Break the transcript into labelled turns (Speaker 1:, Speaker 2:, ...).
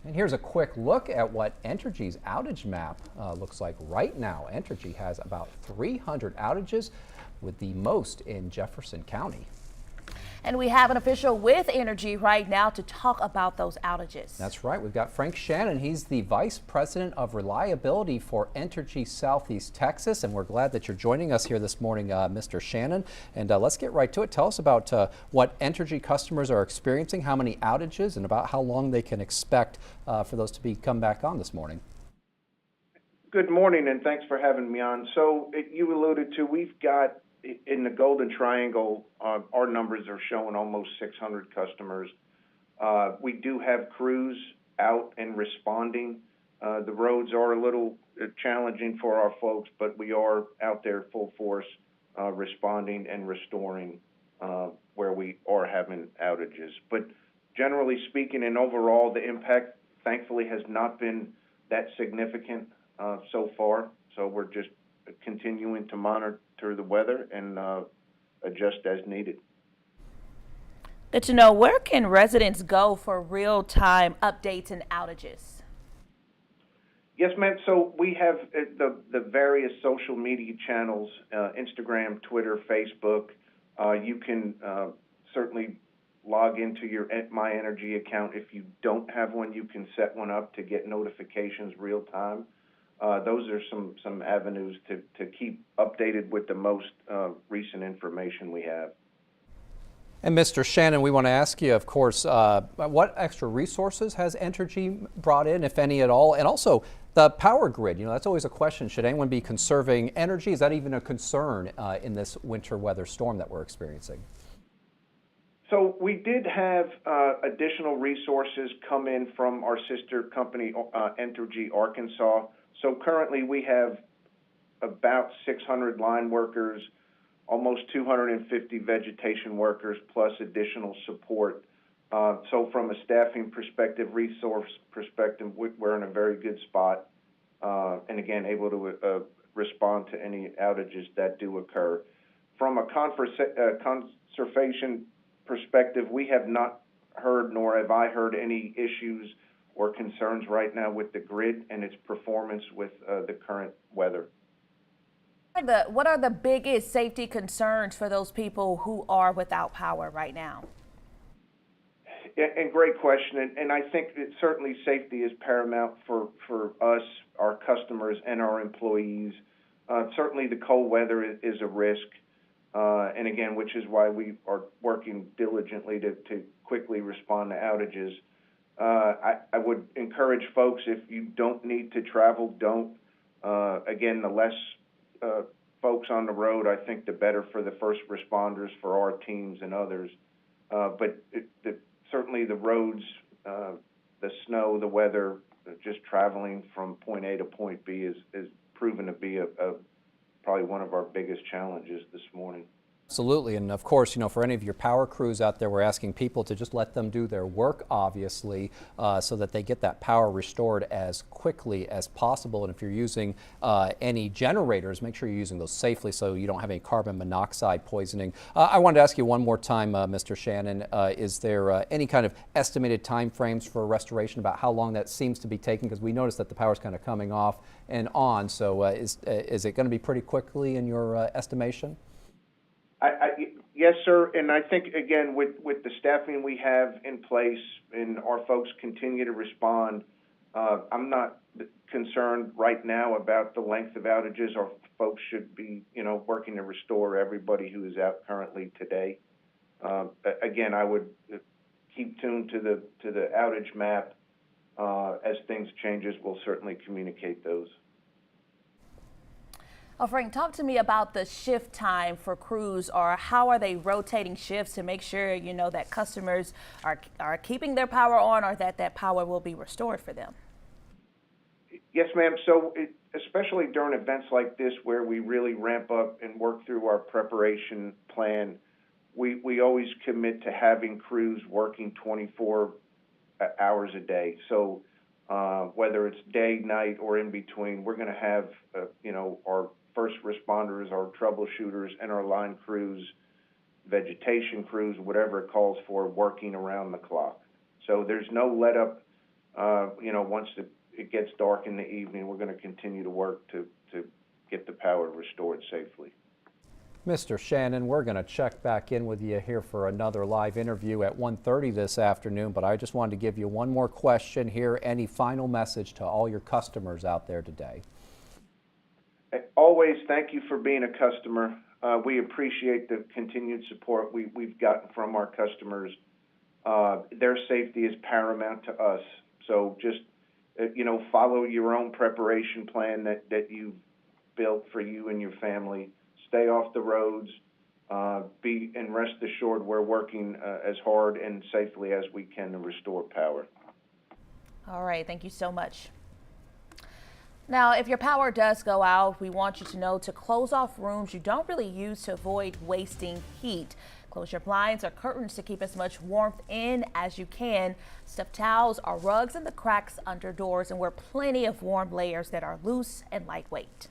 Speaker 1: And here's a quick look at what Entergy's outage map looks like right now. Entergy has about 300 outages, with the most in Jefferson County.
Speaker 2: And we have an official with Entergy right now to talk about those outages.
Speaker 1: That's right. We've got Frank Shannon. He's the Vice President of Reliability for Entergy Southeast Texas. And we're glad that you're joining us here this morning, Mr. Shannon. And let's get right to it. Tell us about what Entergy customers are experiencing, how many outages, and about how long they can expect for those to come back on this morning.
Speaker 3: Good morning, and thanks for having me on. So you alluded to, we've got in the Golden Triangle, our numbers are showing almost 600 customers. We do have crews out and responding. The roads are a little challenging for our folks, but we are out there full force responding and restoring where we are having outages. But generally speaking and overall, the impact thankfully has not been that significant so far. So we're just continuing to monitor the weather and adjust as needed.
Speaker 2: Good to know. Where can residents go for real-time updates and outages?
Speaker 3: Yes, ma'am. So we have the various social media channels, Instagram, Twitter, Facebook. You can certainly log into your My Energy account. If you don't have one, you can set one up to get notifications real time. Those are some avenues to keep updated with the most recent information we have.
Speaker 1: And Mr. Shannon, we want to ask you, of course, what extra resources has Entergy brought in, if any at all? And also the power grid, that's always a question. Should anyone be conserving energy? Is that even a concern in this winter weather storm that we're experiencing?
Speaker 3: So we did have additional resources come in from our sister company, Entergy Arkansas. So currently we have about 600 line workers, almost 250 vegetation workers, plus additional support. So from a staffing perspective, resource perspective, we're in a very good spot. And again, able to respond to any outages that do occur. From a conservation perspective, we have not heard, nor have I heard, any issues or concerns right now with the grid and its performance with the current weather.
Speaker 2: What are the biggest safety concerns for those people who are without power right now?
Speaker 3: And great question. And I think that certainly safety is paramount for us, our customers, and our employees. Certainly the cold weather is a risk. And again, which is why we are working diligently to quickly respond to outages. I would encourage folks, if you don't need to travel, don't. Again, the less folks on the road, I think the better for the first responders, for our teams and others. But certainly the roads, the snow, the weather, just traveling from point A to point B is proven to be probably one of our biggest challenges this morning.
Speaker 1: Absolutely. And of course, for any of your power crews out there, we're asking people to just let them do their work, obviously, so that they get that power restored as quickly as possible. And if you're using any generators, make sure you're using those safely so you don't have any carbon monoxide poisoning. I wanted to ask you one more time, Mr. Shannon, is there any kind of estimated time frames for restoration about how long that seems to be taking? Because we noticed that the power's kind of coming off and on. So is it going to be pretty quickly in your estimation?
Speaker 3: Yes, sir. And I think, again, with the staffing we have in place and our folks continue to respond, I'm not concerned right now about the length of outages. Our folks should be, working to restore everybody who is out currently today. Again, I would keep tuned to the outage map. As things changes, we'll certainly communicate those.
Speaker 2: Oh, Frank, talk to me about the shift time for crews, or how are they rotating shifts to make sure, that customers are keeping their power on, or that power will be restored for them?
Speaker 3: Yes, ma'am. So especially during events like this where we really ramp up and work through our preparation plan, we always commit to having crews working 24 hours a day. So whether it's day, night, or in between, we're going to have, our first responders, our troubleshooters, and our line crews, vegetation crews, whatever it calls for, working around the clock. So there's no let up once it gets dark in the evening, we're going to continue to work to get the power restored safely.
Speaker 1: Mr. Shannon, we're going to check back in with you here for another live interview at 1:30 this afternoon, but I just wanted to give you one more question here. Any final message to all your customers out there today?
Speaker 3: Always thank you for being a customer. We appreciate the continued support we've gotten from our customers. Their safety is paramount to us. So just, follow your own preparation plan that you've built for you and your family. Stay off the roads. And rest assured we're working as hard and safely as we can to restore power.
Speaker 2: All right, thank you so much. Now, if your power does go out, we want you to know to close off rooms you don't really use to avoid wasting heat. Close your blinds or curtains to keep as much warmth in as you can. Stuff towels or rugs in the cracks under doors, and wear plenty of warm layers that are loose and lightweight.